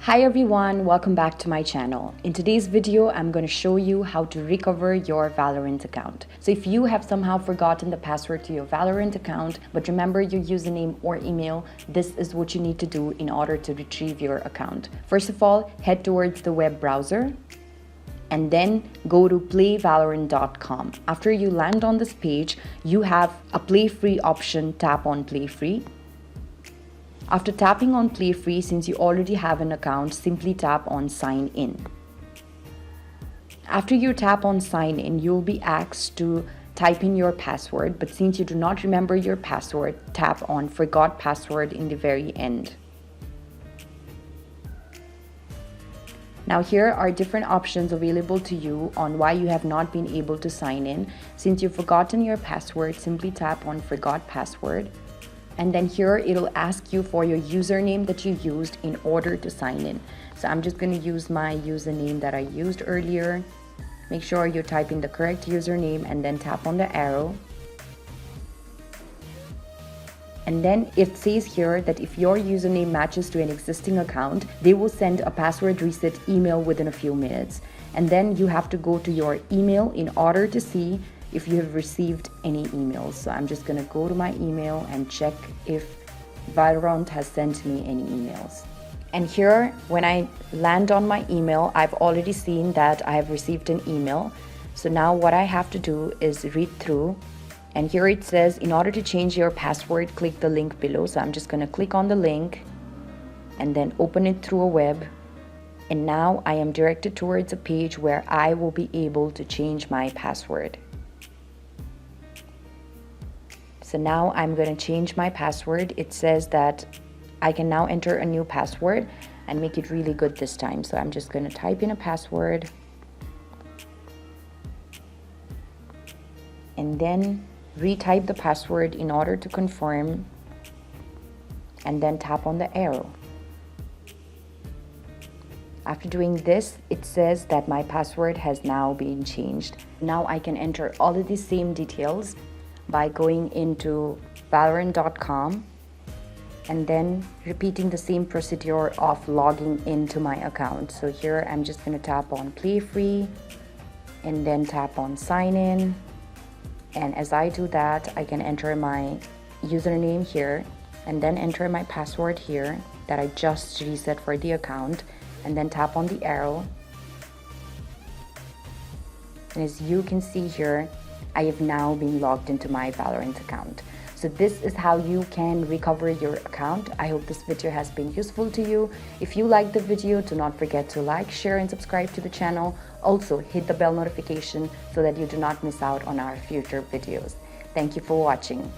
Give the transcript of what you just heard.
Hi everyone, welcome back to my channel. In today's video, I'm going to show you how to recover your Valorant account. So if you have somehow forgotten the password to your Valorant account, but remember your username or email, this is what you need to do in order to retrieve your account. First of all, head towards the web browser and then go to playvalorant.com. After you land on this page, you have a play free option. Tap on play free. After tapping on Play Free, since you already have an account, simply tap on Sign In. After you tap on Sign In, you'll be asked to type in your password, but since you do not remember your password, tap on Forgot Password in the very end. Now here are different options available to you on why you have not been able to sign in. Since you've forgotten your password, simply tap on Forgot Password. And then here it'll ask you for your username that you used in order to sign in. So I'm just going to use my username that I used earlier. Make sure you're typing the correct username and then tap on the arrow. And then it says here that if your username matches to an existing account, they will send a password reset email within a few minutes. And then you have to go to your email in order to see if you have received any emails. So I'm just going to go to my email and check if Valorant has sent me any emails. And here, when I land on my email, I've already seen that I have received an email. So now what I have to do is read through. And here it says, in order to change your password, click the link below. So I'm just going to click on the link and then open it through a web. And now I am directed towards a page where I will be able to change my password. So now I'm going to change my password. It says that I can now enter a new password and make it really good this time. So I'm just going to type in a password and then retype the password in order to confirm, and then tap on the arrow. After doing this, it says that my password has now been changed. Now I can enter all of these same details by going into valorant.com and then repeating the same procedure of logging into my account. So here I'm just going to tap on Play Free and then tap on Sign In. And as I do that, I can enter my username here and then enter my password here that I just reset for the account, and then tap on the arrow. And as you can see here, I have now been logged into my Valorant account. So this is how you can recover your account. I hope this video has been useful to you. If you liked the video, do not forget to like, share and subscribe to the channel. Also hit the bell notification so that you do not miss out on our future videos. Thank you for watching.